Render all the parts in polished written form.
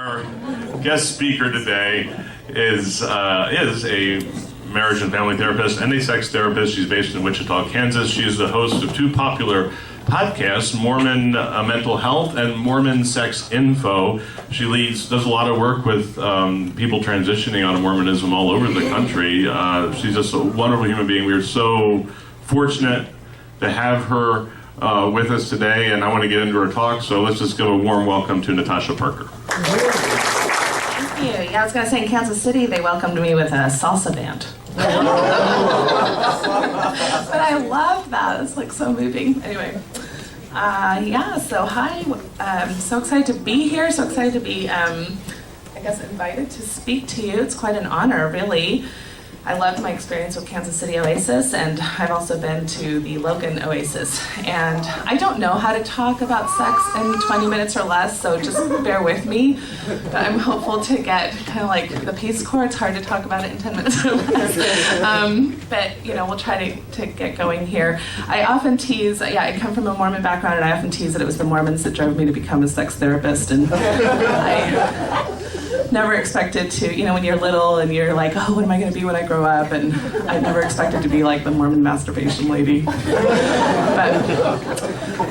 Our guest speaker today is a marriage and family therapist and a sex therapist. She's based in Wichita, Kansas. She is the host of two popular podcasts, Mormon Mental Health and Mormon Sex Info. She does a lot of work with people transitioning out of Mormonism all over the country. She's just a wonderful human being. We are so fortunate to have her with us today, and I want to get into her talk, so let's just give a warm welcome to Natasha Parker. Thank you. Yeah, I was going to say, in Kansas City, they welcomed me with a salsa band. But I love that. It's like so moving. Anyway, so hi. I'm so excited to be here. So excited to be, invited to speak to you. It's quite an honor, really. I loved my experience with Kansas City Oasis, and I've also been to the Logan Oasis. And I don't know how to talk about sex in 20 minutes or less, so just bear with me. But I'm hopeful to get kind of like the Peace Corps. It's hard to talk about it in 10 minutes or less. But we'll try to get going here. I often tease, I come from a Mormon background, and I often tease that it was the Mormons that drove me to become a sex therapist. And I never expected to, when you're little and you're like, oh, what am I going to be when I grow up? And I never expected to be like the Mormon masturbation lady. But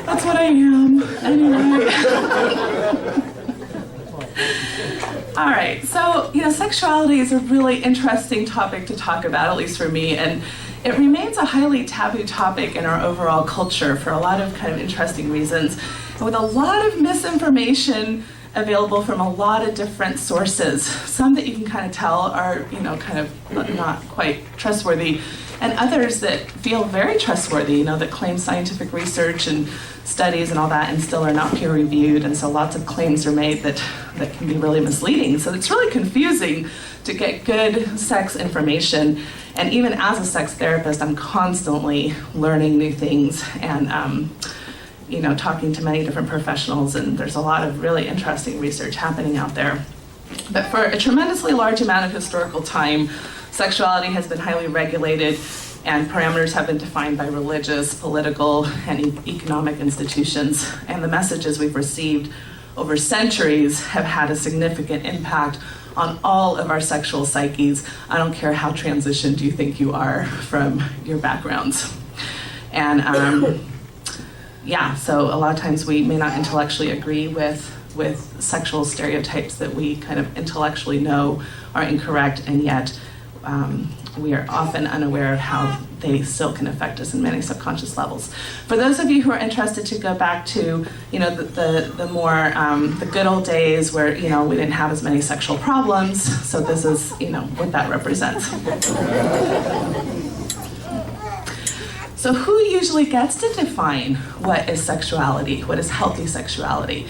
that's what I am, anyway. All right, so, sexuality is a really interesting topic to talk about, at least for me, and it remains a highly taboo topic in our overall culture for a lot of kind of interesting reasons, and with a lot of misinformation available from a lot of different sources. Some that you can kind of tell are, kind of not quite trustworthy, and others that feel very trustworthy, that claim scientific research and studies and all that and still are not peer-reviewed, and so lots of claims are made that can be really misleading. So it's really confusing to get good sex information, and even as a sex therapist, I'm constantly learning new things and talking to many different professionals, and there's a lot of really interesting research happening out there. But for a tremendously large amount of historical time, sexuality has been highly regulated, and parameters have been defined by religious, political, and economic institutions. And the messages we've received over centuries have had a significant impact on all of our sexual psyches. I don't care how transitioned you think you are from your backgrounds. And so a lot of times we may not intellectually agree with sexual stereotypes that we kind of intellectually know are incorrect, and yet we are often unaware of how they still can affect us in many subconscious levels. For those of you who are interested to go back to, the more the good old days where we didn't have as many sexual problems, so this is what that represents. So who usually gets to define what is sexuality, what is healthy sexuality,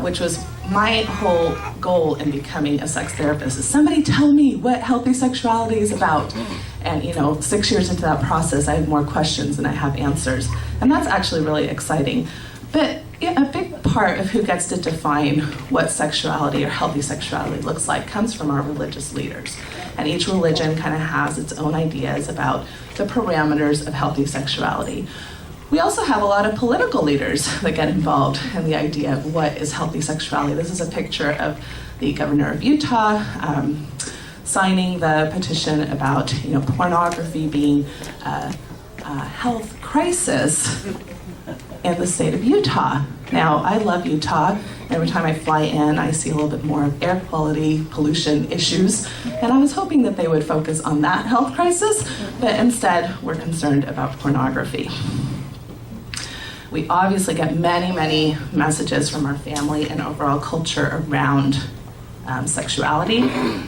which was my whole goal in becoming a sex therapist, is somebody tell me what healthy sexuality is about. And 6 years into that process, I have more questions than I have answers. And that's actually really exciting. But a big part of who gets to define what sexuality or healthy sexuality looks like comes from our religious leaders. And each religion kind of has its own ideas about the parameters of healthy sexuality. We also have a lot of political leaders that get involved in the idea of what is healthy sexuality. This is a picture of the governor of Utah signing the petition about pornography being a health crisis in the state of Utah. Now, I love Utah. Every time I fly in, I see a little bit more of air quality, pollution issues, and I was hoping that they would focus on that health crisis, but instead, we're concerned about pornography. We obviously get many, many messages from our family and overall culture around sexuality.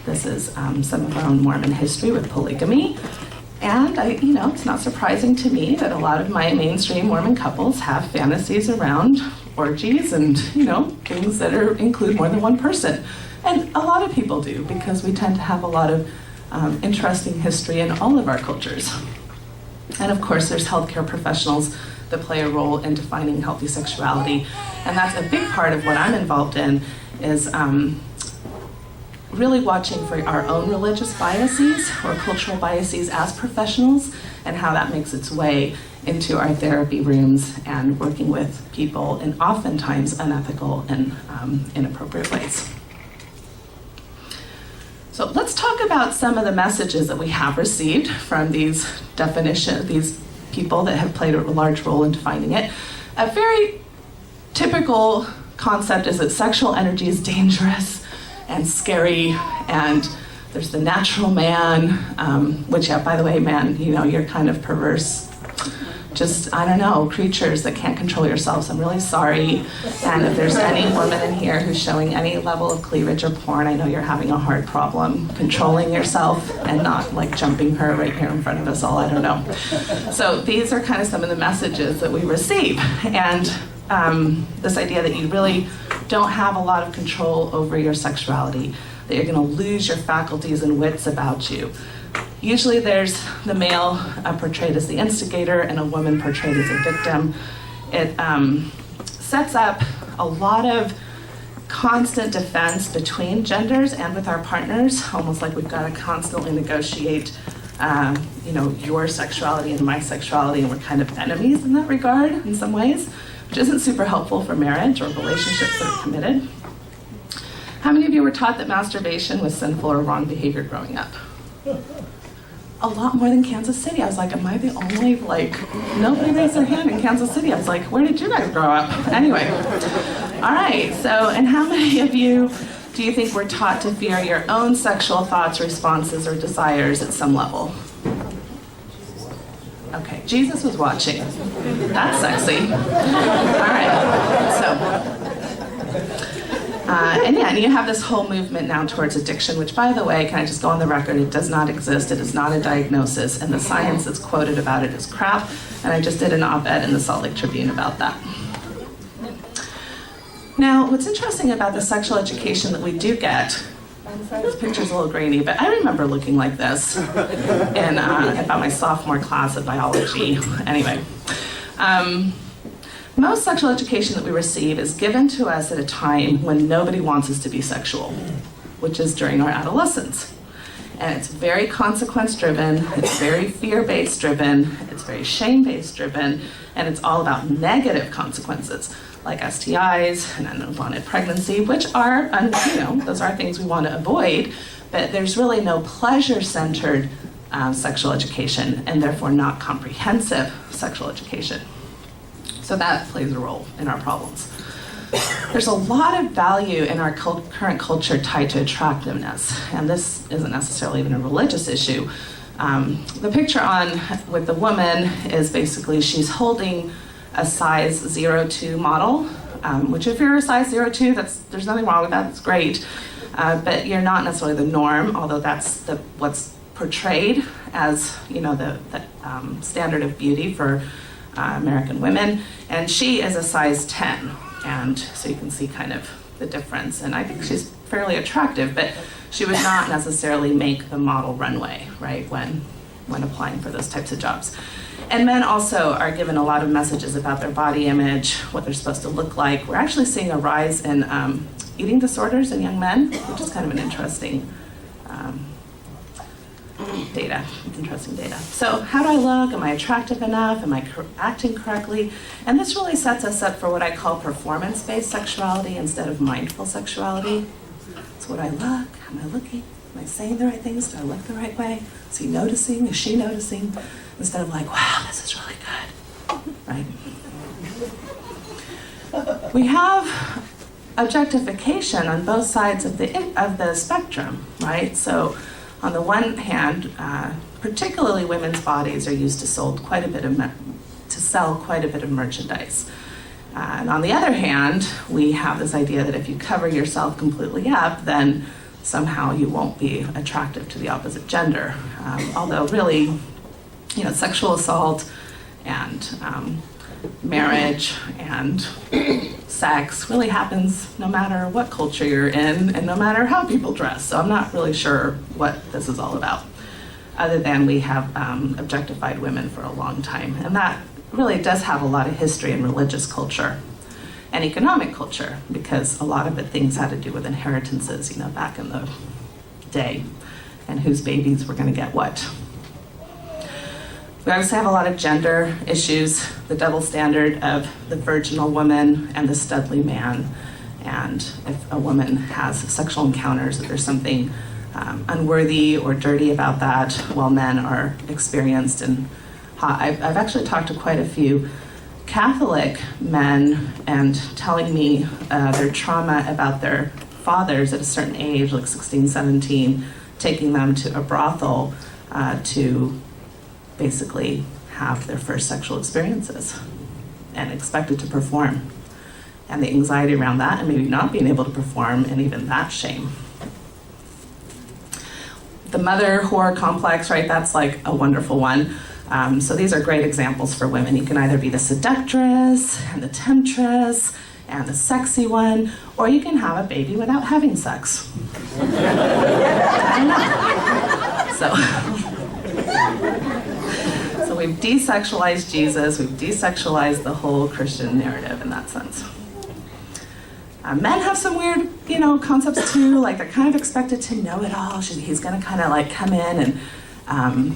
This is some of our own Mormon history with polygamy. And it's not surprising to me that a lot of my mainstream Mormon couples have fantasies around orgies and, things that include more than one person. And a lot of people do, because we tend to have a lot of interesting history in all of our cultures. And of course, there's healthcare professionals that play a role in defining healthy sexuality. And that's a big part of what I'm involved in, is really watching for our own religious biases or cultural biases as professionals, and how that makes its way into our therapy rooms and working with people in oftentimes unethical and inappropriate ways. So let's talk about some of the messages that we have received from these people that have played a large role in defining it. A very typical concept is that sexual energy is dangerous and scary, and there's the natural man, which, yeah, by the way, man, you're kind of perverse, just, I don't know, creatures that can't control yourselves. I'm really sorry. And if there's any woman in here who's showing any level of cleavage or porn, I know you're having a hard problem controlling yourself and not like jumping her right here in front of us all, I don't know. So these are kind of some of the messages that we receive. And this idea that you really don't have a lot of control over your sexuality, that you're gonna lose your faculties and wits about you. Usually there's the male portrayed as the instigator and a woman portrayed as a victim. It sets up a lot of constant defense between genders and with our partners, almost like we've got to constantly negotiate your sexuality and my sexuality, and we're kind of enemies in that regard in some ways, which isn't super helpful for marriage or relationships that are committed. How many of you were taught that masturbation was sinful or wrong behavior growing up? A lot more than Kansas City. I was like, am I the only, nobody raised their hand in Kansas City. I was like, where did you guys grow up? Anyway, all right, so, and how many of you do you think were taught to fear your own sexual thoughts, responses, or desires at some level? Okay, Jesus was watching. That's sexy. All right, so. And you have this whole movement now towards addiction, which, by the way, can I just go on the record, it does not exist, it is not a diagnosis, and the science that's quoted about it is crap, and I just did an op-ed in the Salt Lake Tribune about that. Now, what's interesting about the sexual education that we do get, I'm sorry, this picture's a little grainy, but I remember looking like this in about my sophomore class of biology. Anyway. Most sexual education that we receive is given to us at a time when nobody wants us to be sexual, which is during our adolescence. And it's very consequence-driven, it's very fear-based driven, it's very shame-based driven, and it's all about negative consequences, like STIs and unwanted pregnancy, which are, those are things we want to avoid, but there's really no pleasure-centered sexual education, and therefore not comprehensive sexual education. So that plays a role in our problems. There's a lot of value in our current culture tied to attractiveness, and this isn't necessarily even a religious issue. The picture with the woman is basically she's holding a size 02 model, which if you're a size 02, there's nothing wrong with that, that's great, but you're not necessarily the norm, although that's what's portrayed as the standard of beauty for American women, and she is a size 10, and so you can see kind of the difference, and I think she's fairly attractive, but she would not necessarily make the model runway, right, when applying for those types of jobs. And men also are given a lot of messages about their body image, what they're supposed to look like. We're actually seeing a rise in eating disorders in young men, which is kind of an interesting interesting data. So how do I look? Am I attractive enough? Am I acting correctly? And this really sets us up for what I call performance-based sexuality instead of mindful sexuality. So what I look, am I looking? Am I saying the right things? Do I look the right way? Is he noticing? Is she noticing? Instead of like, wow, this is really good, right? We have objectification on both sides of the spectrum, right? So on the one hand, particularly women's bodies are used to sell quite a bit of merchandise. And on the other hand, we have this idea that if you cover yourself completely up, then somehow you won't be attractive to the opposite gender. Although really, sexual assault and marriage and sex really happens no matter what culture you're in and no matter how people dress. So I'm not really sure what this is all about, other than we have objectified women for a long time. And that really does have a lot of history in religious culture and economic culture, because a lot of things had to do with inheritances, back in the day, and whose babies were going to get what. We obviously have a lot of gender issues, the double standard of the virginal woman and the studly man. And if a woman has sexual encounters, that there's something unworthy or dirty about that, while men are experienced and hot. I've actually talked to quite a few Catholic men and telling me their trauma about their fathers at a certain age, like 16, 17, taking them to a brothel to basically have their first sexual experiences and expected to perform. And the anxiety around that, and maybe not being able to perform, and even that shame. The mother whore complex, right? That's like a wonderful one. So these are great examples for women. You can either be the seductress and the temptress and the sexy one, or you can have a baby without having sex. I know. So we've desexualized Jesus, we've desexualized the whole Christian narrative in that sense. Men have some weird, concepts too, like they're kind of expected to know it all. He's gonna kind of like come in and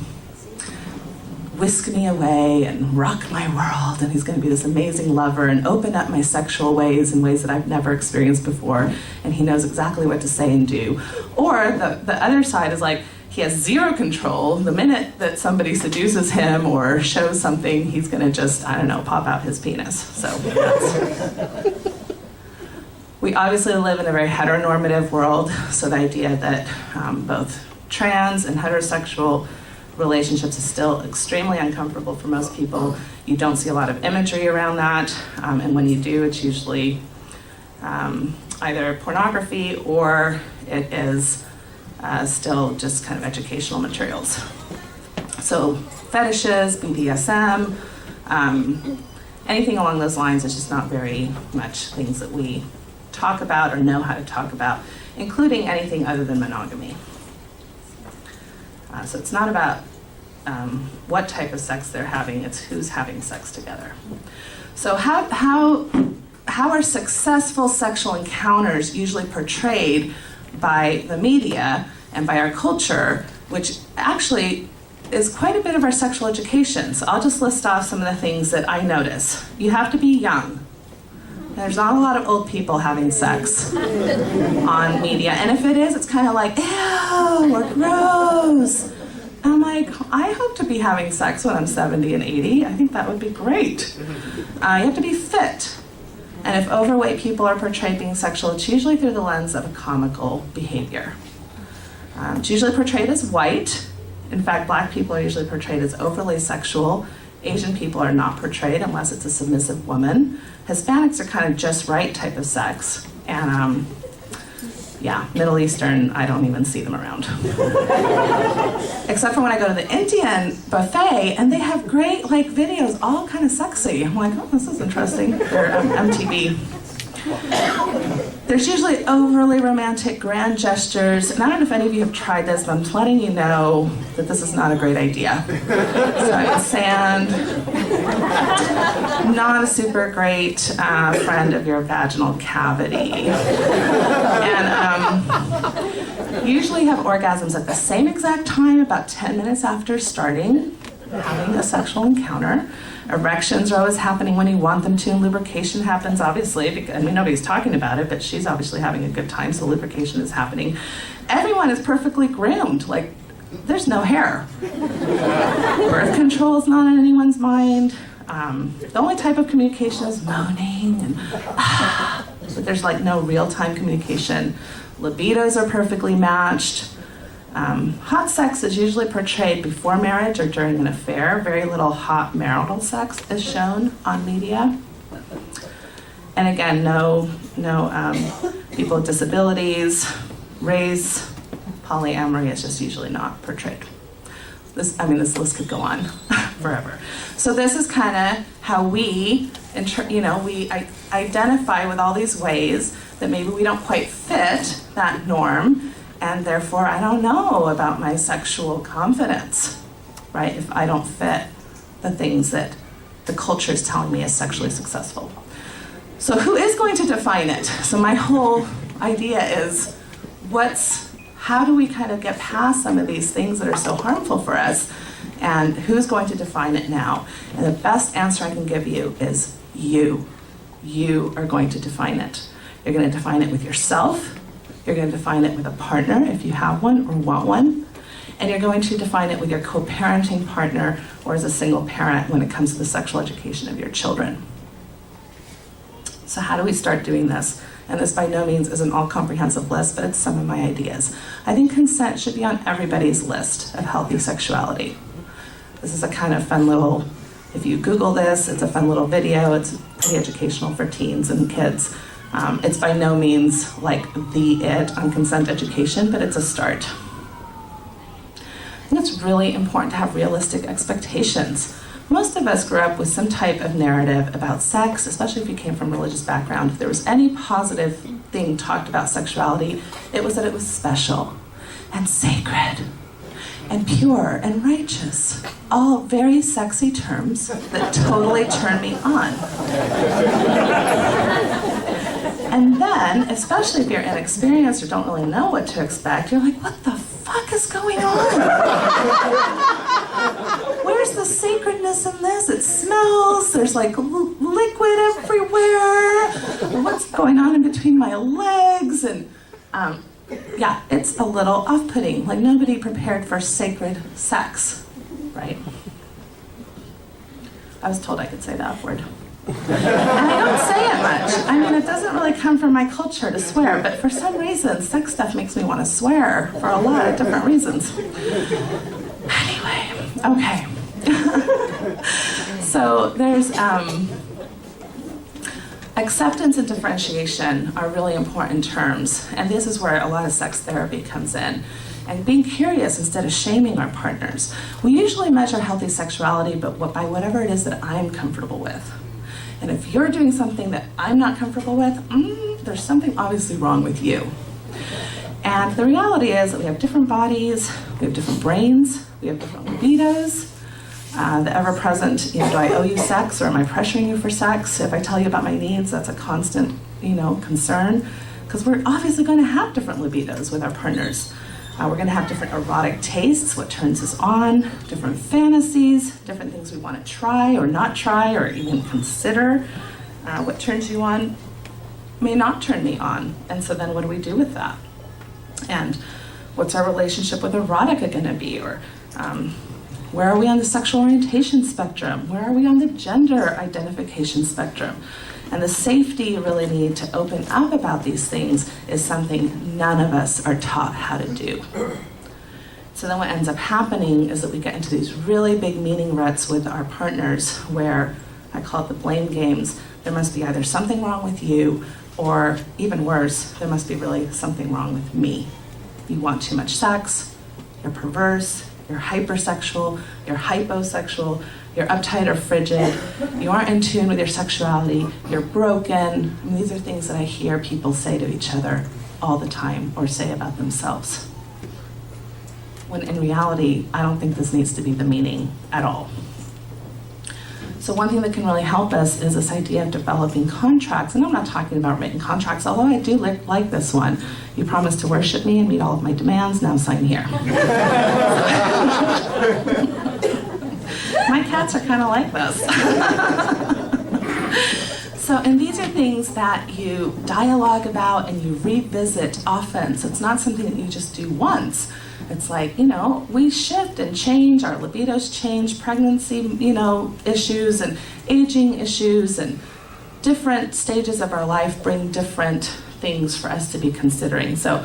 whisk me away and rock my world, and he's gonna be this amazing lover and open up my sexual ways in ways that I've never experienced before, and he knows exactly what to say and do. Or the other side is like, he has zero control. The minute that somebody seduces him or shows something, he's gonna just, pop out his penis. So we obviously live in a very heteronormative world, so the idea that both trans and heterosexual relationships is still extremely uncomfortable for most people. You don't see a lot of imagery around that, and when you do, it's usually either pornography or it is still just kind of educational materials. So fetishes, BDSM, anything along those lines is just not very much things that we talk about or know how to talk about, including anything other than monogamy. So it's not about what type of sex they're having, it's who's having sex together. So how are successful sexual encounters usually portrayed by the media and by our culture, which actually is quite a bit of our sexual education. So I'll just list off some of the things that I notice. You have to be young. There's not a lot of old people having sex on media. And if it is, it's kind of like, ew, or gross. I'm like, I hope to be having sex when I'm 70 and 80. I think that would be great. You have to be fit. And if overweight people are portrayed being sexual, it's usually through the lens of a comical behavior. It's usually portrayed as white. In fact, black people are usually portrayed as overly sexual. Asian people are not portrayed unless it's a submissive woman. Hispanics are kind of just right type of sex. And Middle Eastern, I don't even see them around. Except for when I go to the Indian buffet and they have great videos, all kind of sexy. I'm like, oh, this is interesting. They're MTV. There's usually overly romantic grand gestures, and I don't know if any of you have tried this, but I'm just letting you know that this is not a great idea. So sand, not a super great friend of your vaginal cavity. And usually have orgasms at the same exact time, about 10 minutes after starting having a sexual encounter. Erections are always happening when you want them to, and lubrication happens, obviously, because, nobody's talking about it, but she's obviously having a good time, so lubrication is happening. Everyone is perfectly groomed, there's no hair. Birth control is not on anyone's mind. The only type of communication is moaning, and but there's no real-time communication. Libidos are perfectly matched. Hot sex is usually portrayed before marriage or during an affair. Very little hot marital sex is shown on media. And again, no people with disabilities, race, polyamory is just usually not portrayed. This list could go on forever. So this is kind of how we identify with all these ways that maybe we don't quite fit that norm, and therefore I don't know about my sexual confidence, right? If I don't fit the things that the culture is telling me is sexually successful. So who is going to define it? So my whole idea is how do we kind of get past some of these things that are so harmful for us, and who's going to define it now? And the best answer I can give you is you. You are going to define it. You're going to define it with yourself. You're going to define it with a partner if you have one or want one. And you're going to define it with your co-parenting partner or as a single parent when it comes to the sexual education of your children. So how do we start doing this? And this by no means is an all-comprehensive list, but it's some of my ideas. I think consent should be on everybody's list of healthy sexuality. This is a kind of fun little, if you Google this, it's a fun little video. It's pretty educational for teens and kids. It's by no means like the it on consent education, but it's a start. I think it's really important to have realistic expectations. Most of us grew up with some type of narrative about sex, especially if you came from a religious background. If there was any positive thing talked about sexuality, it was that it was special and sacred and pure and righteous. All very sexy terms that totally turn me on. And then, especially if you're inexperienced or don't really know what to expect, you're like, what the fuck is going on? Where's the sacredness in this? It smells, there's like liquid everywhere. What's going on in between my legs? And yeah, it's a little off-putting, like nobody prepared for sacred sex, right? I was told I could say the F word. And I don't say it much. I mean, it doesn't really come from my culture to swear, but for some reason, sex stuff makes me want to swear for a lot of different reasons. Anyway, okay. So there's acceptance and differentiation are really important terms, and this is where a lot of sex therapy comes in. And being curious instead of shaming our partners. We usually measure healthy sexuality but by whatever it is that I'm comfortable with. And if you're doing something that I'm not comfortable with, there's something obviously wrong with you. And the reality is that we have different bodies, we have different brains, we have different libidos. The ever-present, do I owe you sex or am I pressuring you for sex? If I tell you about my needs, that's a constant, concern. Because we're obviously going to have different libidos with our partners. We're going to have different erotic tastes, what turns us on, different fantasies, different things we want to try or not try or even consider. What turns you on may not turn me on. And so then what do we do with that? And what's our relationship with erotica going to be? Or where are we on the sexual orientation spectrum? Where are we on the gender identification spectrum? And the safety you really need to open up about these things is something none of us are taught how to do. So then what ends up happening is that we get into these really big meaning ruts with our partners where, I call it the blame games. There must be either something wrong with you or, even worse, there must be really something wrong with me. You want too much sex, you're perverse, you're hypersexual, you're hyposexual, you're uptight or frigid, you aren't in tune with your sexuality, you're broken. I mean, these are things that I hear people say to each other all the time or say about themselves. When in reality, I don't think this needs to be the meaning at all. So one thing that can really help us is this idea of developing contracts. And I'm not talking about written contracts, although I do like this one. You promise to worship me and meet all of my demands, now sign here. My cats are kind of like this. And these are things that you dialogue about and you revisit often. So it's not something that you just do once. It's like, we shift and change, our libidos change, pregnancy, issues and aging issues and different stages of our life bring different things for us to be considering. So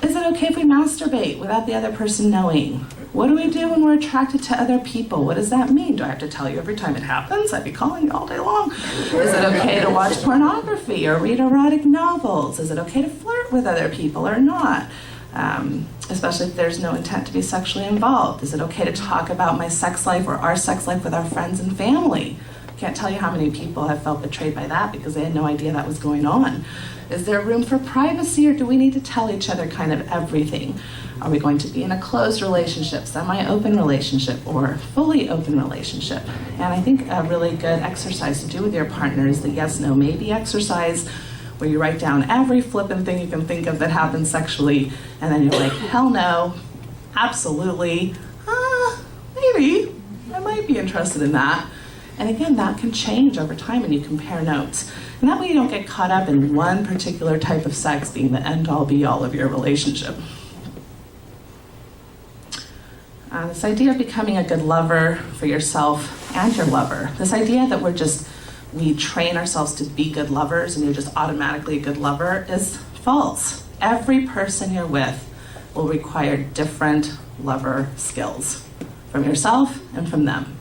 is it okay if we masturbate without the other person knowing? What do we do when we're attracted to other people? What does that mean? Do I have to tell you every time it happens? I'd be calling you all day long. Is it okay to watch pornography or read erotic novels? Is it okay to flirt with other people or not? Especially if there's no intent to be sexually involved. Is it okay to talk about my sex life or our sex life with our friends and family? Can't tell you how many people have felt betrayed by that because they had no idea that was going on. Is there room for privacy or do we need to tell each other kind of everything? Are we going to be in a closed relationship, semi-open relationship, or fully open relationship? And I think a really good exercise to do with your partner is the yes, no, maybe exercise, where you write down every flippant thing you can think of that happens sexually, and then you're like, hell no, absolutely, maybe, I might be interested in that. And again, that can change over time when you compare notes. And that way you don't get caught up in one particular type of sex being the end-all be-all of your relationship. This idea of becoming a good lover for yourself and your lover, this idea that we train ourselves to be good lovers and you're just automatically a good lover is false. Every person you're with will require different lover skills from yourself and from them.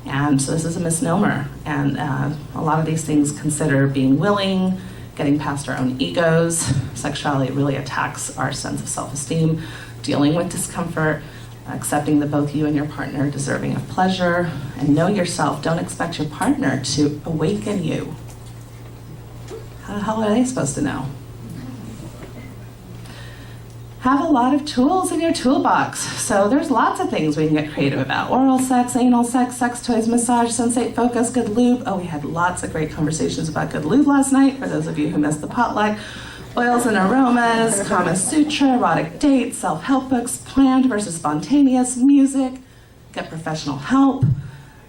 And so this is a misnomer. And a lot of these things consider being willing, getting past our own egos. Sexuality really attacks our sense of self-esteem, dealing with discomfort, accepting that both you and your partner are deserving of pleasure, and know yourself. Don't expect your partner to awaken you. How the hell are they supposed to know? Have a lot of tools in your toolbox. So there's lots of things we can get creative about. Oral sex, anal sex, sex toys, massage, sensate, focus, good lube. Oh, we had lots of great conversations about good lube last night, for those of you who missed the potluck. Oils and aromas, Kama Sutra, erotic dates, self-help books, planned versus spontaneous, music, get professional help.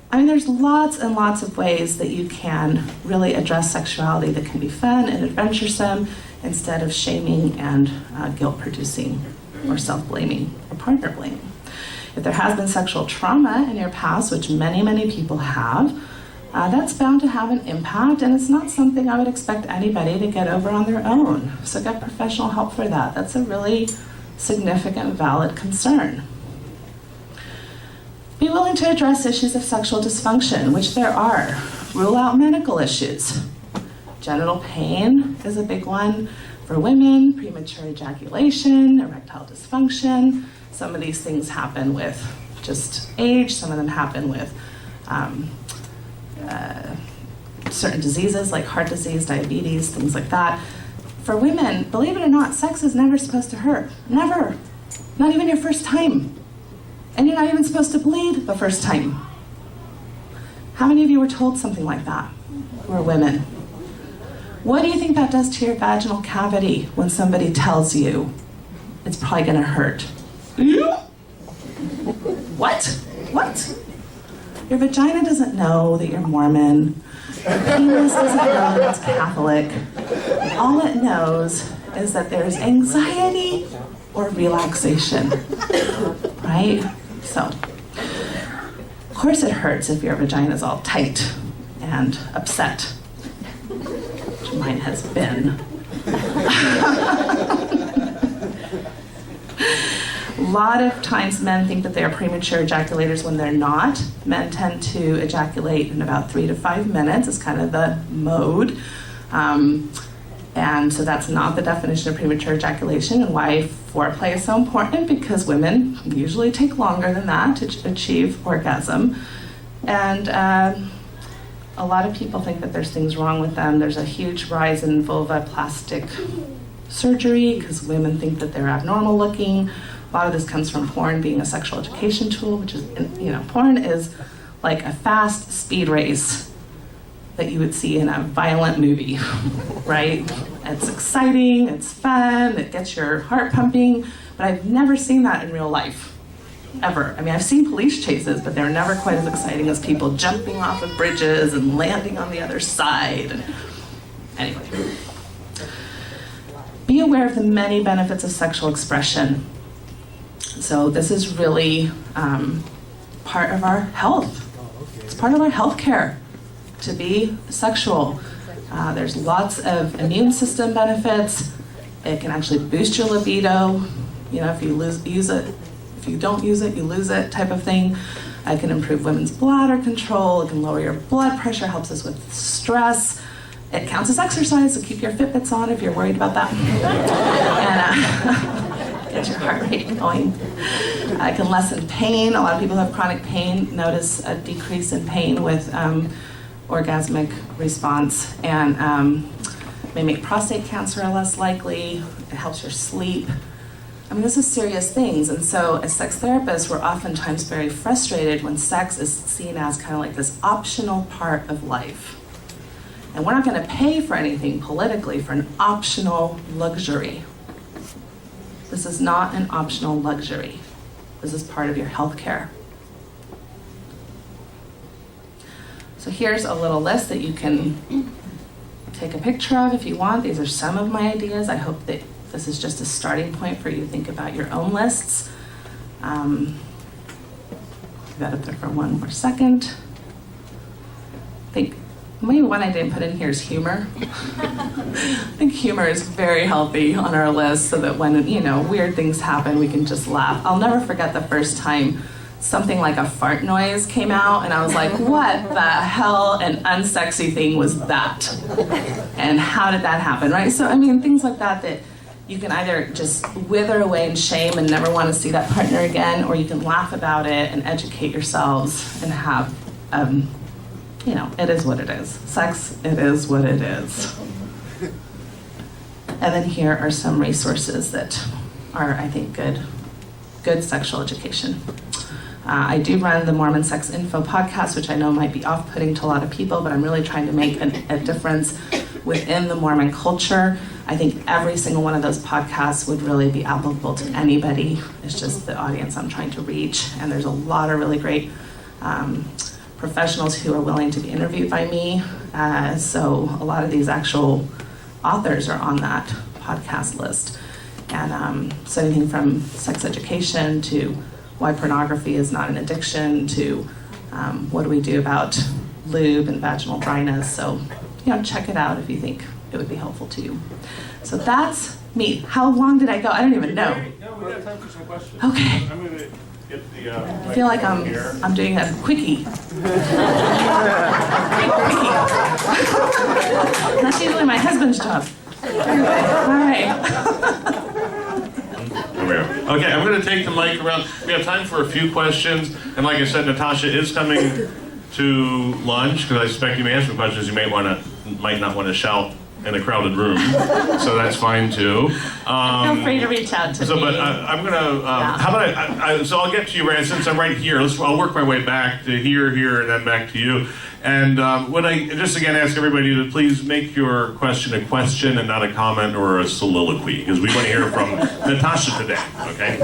I mean, there's lots and lots of ways that you can really address sexuality that can be fun and adventuresome instead of shaming and guilt-producing or self-blaming or partner blaming. If there has been sexual trauma in your past, which many, many people have, that's bound to have an impact, and it's not something I would expect anybody to get over on their own. So get professional help for that. That's a really significant, valid concern. Be willing to address issues of sexual dysfunction, which there are. Rule out medical issues. Genital pain is a big one for women, premature ejaculation, erectile dysfunction. Some of these things happen with just age. Some of them happen with certain diseases like heart disease, diabetes, things like that. For women, believe it or not, sex is never supposed to hurt. Never. Not even your first time. And you're not even supposed to bleed the first time. How many of you were told something like that who are women? What do you think that does to your vaginal cavity when somebody tells you it's probably going to hurt? What? What? Your vagina doesn't know that you're Mormon. Your penis doesn't know that it's Catholic. All it knows is that there's anxiety or relaxation, right? So, of course it hurts if your vagina's all tight and upset, which mine has been. A lot of times men think that they are premature ejaculators when they're not. Men tend to ejaculate in about 3 to 5 minutes. It's kind of the mode. And so that's not the definition of premature ejaculation, and why foreplay is so important, because women usually take longer than that to achieve orgasm. And a lot of people think that there's things wrong with them. There's a huge rise in vulva plastic surgery because women think that they're abnormal looking. A lot of this comes from porn being a sexual education tool, which is, porn is like a fast speed race that you would see in a violent movie, right? It's exciting, it's fun, it gets your heart pumping, but I've never seen that in real life, ever. I mean, I've seen police chases, but they're never quite as exciting as people jumping off of bridges and landing on the other side. And anyway. Be aware of the many benefits of sexual expression. So this is really part of our health. It's part of our health care to be sexual. There's lots of immune system benefits. It can actually boost your libido. If you use it, if you don't use it, you lose it type of thing. It can improve women's bladder control. It can lower your blood pressure, helps us with stress. It counts as exercise, so keep your Fitbits on if you're worried about that. And get your heart rate going. It can lessen pain. A lot of people who have chronic pain notice a decrease in pain with orgasmic response, and may make prostate cancer less likely. It helps your sleep. I mean, this is serious things, and so as sex therapists, we're oftentimes very frustrated when sex is seen as kind of like this optional part of life. And we're not going to pay for anything politically for an optional luxury. This is not an optional luxury. This is part of your health care. So here's a little list that you can take a picture of if you want. These are some of my ideas. I hope that this is just a starting point for you to think about your own lists. I've got up there for one more second. I think maybe one I didn't put in here is humor. I think humor is very healthy on our list so that when, weird things happen, we can just laugh. I'll never forget the first time something like a fart noise came out, and I was like, what the hell an unsexy thing was that? And how did that happen, right? So, things like that you can either just wither away in shame and never want to see that partner again, or you can laugh about it and educate yourselves and have, it is what it is. Sex, it is what it is. And then here are some resources that are, I think, good sexual education. I do run the Mormon Sex Info podcast, which I know might be off-putting to a lot of people, but I'm really trying to make a difference within the Mormon culture. I think every single one of those podcasts would really be applicable to anybody. It's just the audience I'm trying to reach, and there's a lot of really great professionals who are willing to be interviewed by me. So a lot of these actual authors are on that podcast list. And so anything from sex education to why pornography is not an addiction to what do we do about lube and vaginal dryness. So, check it out if you think it would be helpful to you. So that's me. How long did I go? I don't even know. No, we have time for some questions. Okay. I'm going to get the I feel like I'm doing a quickie. That's usually my husband's job. All right. Okay, I'm going to take the mic around. We have time for a few questions. And like I said, Natasha is coming to lunch because I suspect you may ask some questions you might not want to shout in a crowded room. So that's fine too. Feel free to reach out to me. But I'm going to, how about so I'll get to you, Rand, since I'm right here. I'll work my way back to here, and then back to you. And would I just again ask everybody to please make your question a question and not a comment or a soliloquy, because we want to hear from Natasha today, okay?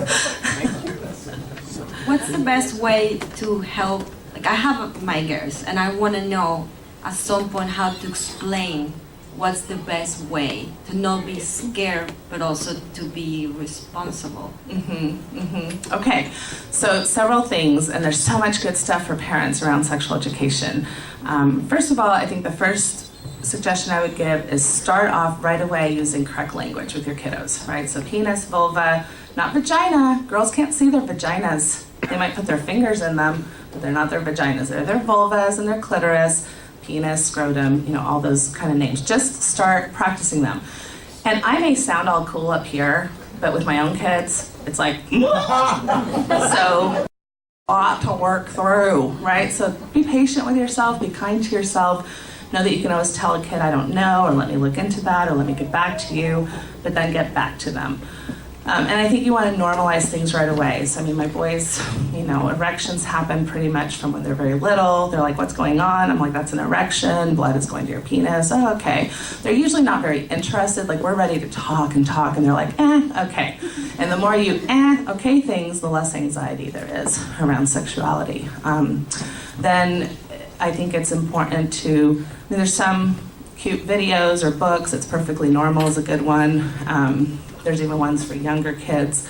What's the best way to help? Like, I have my girls, and I want to know at some point how to explain what's the best way to not be scared, but also to be responsible. Okay, so several things, and there's so much good stuff for parents around sexual education. First of all, I think the first suggestion I would give is start off right away using correct language with your kiddos, right? So penis, vulva, not vagina. Girls can't see their vaginas. They might put their fingers in them, but they're not their vaginas. They're their vulvas and their clitoris, penis, scrotum, all those kind of names. Just start practicing them. And I may sound all cool up here, but with my own kids, it's like, so a lot to work through, right? So be patient with yourself, be kind to yourself. Know that you can always tell a kid, I don't know, or let me look into that, or let me get back to you, but then get back to them. And I think you want to normalize things right away. So, my boys, erections happen pretty much from when they're very little. They're like, what's going on? I'm like, that's an erection. Blood is going to your penis. Oh, okay. They're usually not very interested. Like, we're ready to talk, and they're like, okay. And the more you, okay things, the less anxiety there is around sexuality. Then I think it's important to, there's some cute videos or books. It's Perfectly Normal is a good one. There's even ones for younger kids.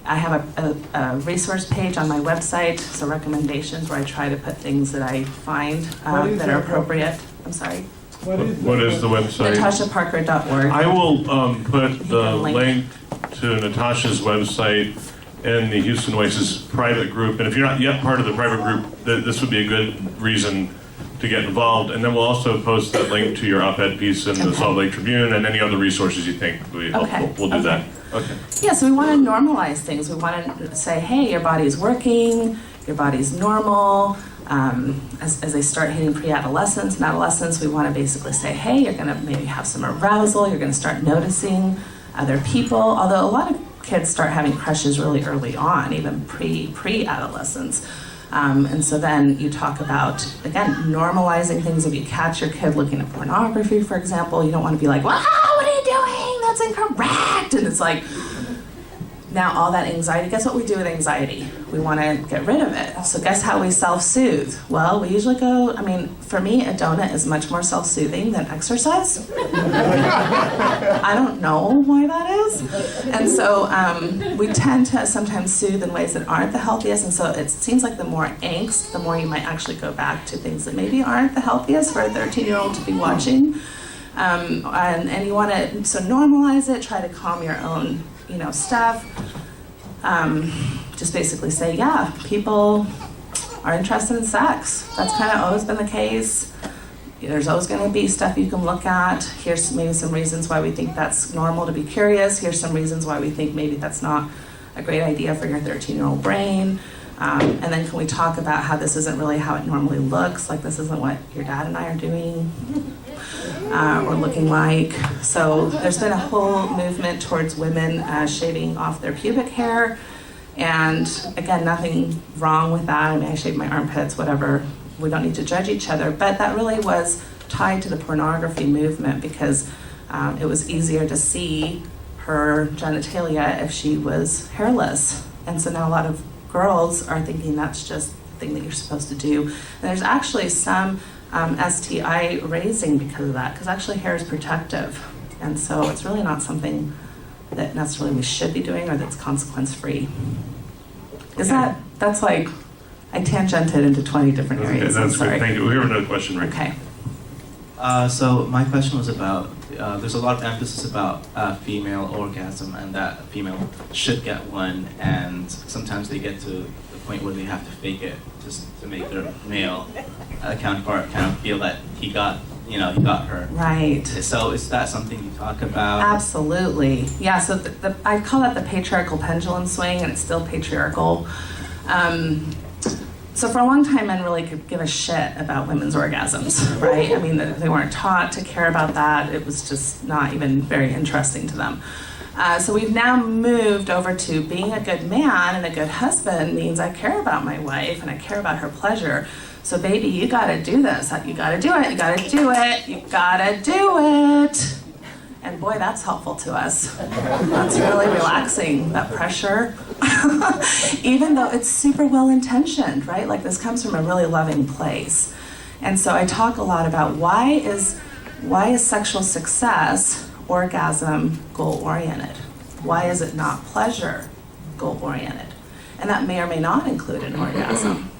I have a resource page on my website, so recommendations where I try to put things that I find that are appropriate. I'm sorry? What is the website? NatashaParker.org. I will put the link to Natasha's website in the Houston Oasis private group. And if you're not yet part of the private group, this would be a good reason to get involved. And then we'll also post that link to your op-ed piece in the Salt Lake Tribune and any other resources you think would be helpful. We'll do that. Okay. Yeah, so we want to normalize things. We want to say, hey, your body's working, your body's normal. As they start hitting pre-adolescence and adolescence, we want to basically say, hey, you're going to maybe have some arousal, you're going to start noticing other people, although a lot of kids start having crushes really early on, even pre-adolescence. And so then you talk about, again, normalizing things. If you catch your kid looking at pornography, for example, you don't want to be like, wow, what are you doing? That's incorrect. And it's like, now all that anxiety, guess what we do with anxiety? We want to get rid of it. So guess how we self-soothe? Well, we usually go, I mean, for me, a donut is much more self-soothing than exercise. I don't know why that is. And so we tend to sometimes soothe in ways that aren't the healthiest, and so it seems like the more angst, the more you might actually go back to things that maybe aren't the healthiest for a 13-year-old to be watching. And you want to so normalize it, try to calm your own, stuff. Just basically say, yeah, people are interested in sex. That's kind of always been the case. There's always going to be stuff you can look at. Here's maybe some reasons why we think that's normal to be curious. Here's some reasons why we think maybe that's not a great idea for your 13-year-old brain. And then can we talk about how this isn't really how it normally looks, like this isn't what your dad and I are doing or looking like. So there's been a whole movement towards women shaving off their pubic hair. And again, nothing wrong with that. I mean, I shave my armpits, whatever. We don't need to judge each other. But that really was tied to the pornography movement because it was easier to see her genitalia if she was hairless. And so now a lot of girls are thinking that's just the thing that you're supposed to do. And there's actually some STI raising because of that, because actually hair is protective. And so it's really not something that necessarily we should be doing or that's consequence-free. That's like, I tangented into 20 different areas. That's I'm sorry. great, thank you. We have another question, Rick. Okay. So my question was about, there's a lot of emphasis about female orgasm and that a female should get one, and sometimes they get to the point where they have to fake it just to make their male counterpart kind of feel that he got her. Right. So is that something you talk about? Absolutely. Yeah, so I call that the patriarchal pendulum swing, and it's still patriarchal. So for a long time, men really could give a shit about women's orgasms, right? I mean, they weren't taught to care about that. It was just not even very interesting to them. So we've now moved over to being a good man and a good husband means I care about my wife and I care about her pleasure. So baby, you gotta do this. You gotta do it, you gotta do it, you gotta do it. And boy, that's helpful to us. That's really relaxing, that pressure. Even though it's super well-intentioned, right? Like this comes from a really loving place. And so I talk a lot about why is sexual success, orgasm, goal-oriented? Why is it not pleasure, goal-oriented? And that may or may not include an orgasm.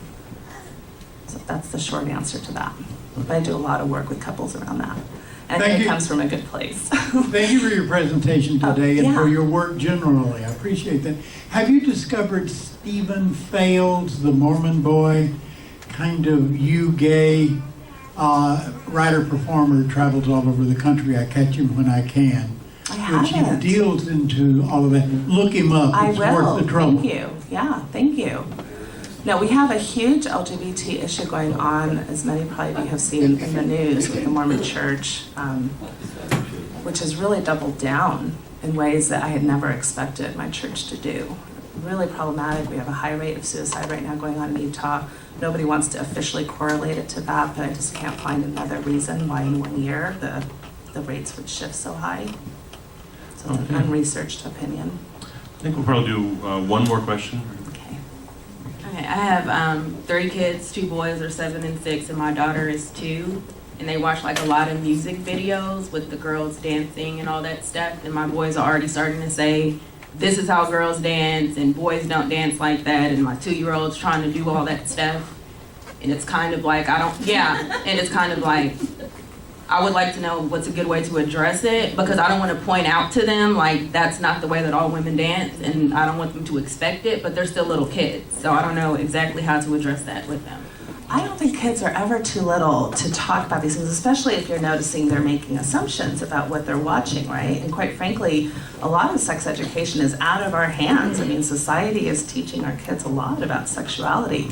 So that's the short answer to that. But I do a lot of work with couples around that. And I think it comes from a good place. Thank you for your presentation today and for yeah. your work generally. I appreciate that. Have you discovered Stephen Fales, the Mormon boy, kind of gay writer-performer, travels all over the country? I catch him when I can. I haven't. Which he deals into all of that. Look him up. It's worth the trouble. Thank you. Yeah, thank you. No, we have a huge LGBT issue going on, as many probably of you have seen in the news with the Mormon Church, which has really doubled down in ways that I had never expected my church to do. Really problematic. We have a high rate of suicide right now going on in Utah. Nobody wants to officially correlate it to that, but I just can't find another reason why in 1 year the rates would shift so high. So it's an unresearched opinion. I think we'll probably do one more question. Okay, I have 3 kids, 2 boys are 7 and 6, and my daughter is 2. And they watch like a lot of music videos with the girls dancing and all that stuff. And my boys are already starting to say, this is how girls dance, and boys don't dance like that. And my 2-year-old's trying to do all that stuff. And it's kind of like, and it's kind of like, I would like to know what's a good way to address it, because I don't want to point out to them like that's not the way that all women dance, and I don't want them to expect it, but they're still little kids, so I don't know exactly how to address that with them. I don't think kids are ever too little to talk about these things, especially if you're noticing they're making assumptions about what they're watching, right? And quite frankly, a lot of sex education is out of our hands. I mean, society is teaching our kids a lot about sexuality.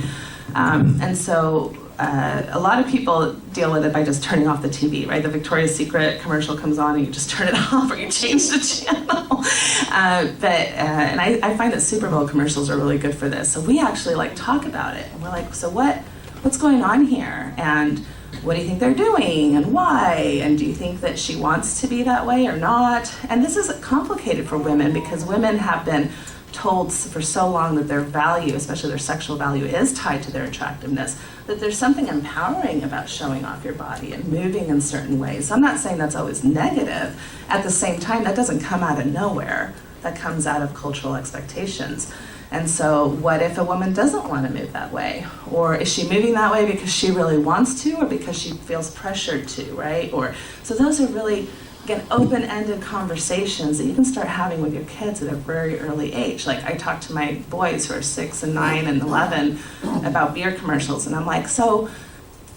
And so a lot of people deal with it by just turning off the TV, right? The Victoria's Secret commercial comes on and you just turn it off or you change the channel. And I find that Super Bowl commercials are really good for this. So we actually like talk about it. And we're like, so what's going on here? And what do you think they're doing and why? And do you think that she wants to be that way or not? And this is complicated for women because women have been told for so long that their value, especially their sexual value, is tied to their attractiveness, that there's something empowering about showing off your body and moving in certain ways. I'm not saying that's always negative. At the same time, that doesn't come out of nowhere. That comes out of cultural expectations. And so what if a woman doesn't want to move that way? Or is she moving that way because she really wants to, or because she feels pressured to, right? Or so those are really, again, open-ended conversations that you can start having with your kids at a very early age. Like I talk to my boys who are 6 and 9 and 11 about beer commercials, and I'm like, so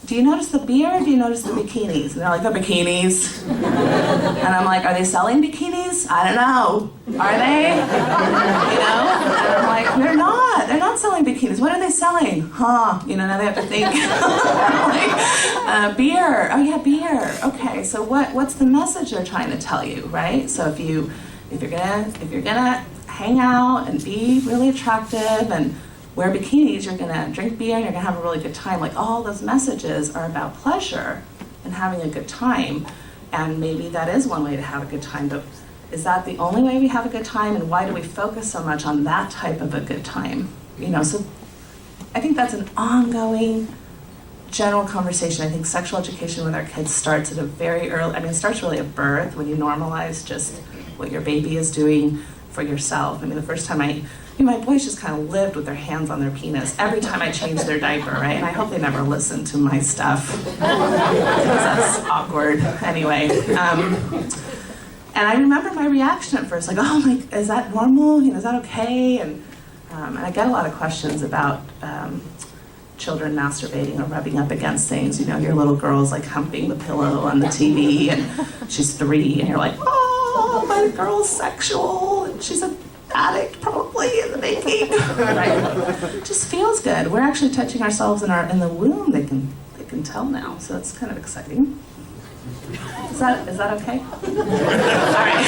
do you notice the beer or do you notice the bikinis? And they're like, the bikinis. And I'm like, are they selling bikinis? I don't know. Are they? You know? And I'm like, they're not selling bikinis. What are they selling? Huh? You know, now they have to think. Like, beer. Oh yeah, beer. Okay, so what's the message they're trying to tell you, right? So if you're gonna hang out and be really attractive and wear bikinis, you're gonna drink beer and you're gonna have a really good time. Like all those messages are about pleasure and having a good time. And maybe that is one way to have a good time, but is that the only way we have a good time? And why do we focus so much on that type of a good time? You know, so I think that's an ongoing general conversation. I think sexual education with our kids starts at a very early, it starts really at birth when you normalize just what your baby is doing for yourself. The first time my boys just kind of lived with their hands on their penis every time I changed their diaper, right? And I hope they never listen to my stuff because that's awkward. Anyway, and I remember my reaction at first, like, oh, is that normal? Is that okay? And I get a lot of questions about children masturbating or rubbing up against things. Your little girl's like humping the pillow on the TV, and she's 3, and you're like, oh, my girl's sexual, and she's an addict probably in the making. Right? It just feels good. We're actually touching ourselves in the womb. They can tell now, so that's kind of exciting. Is that okay? All right.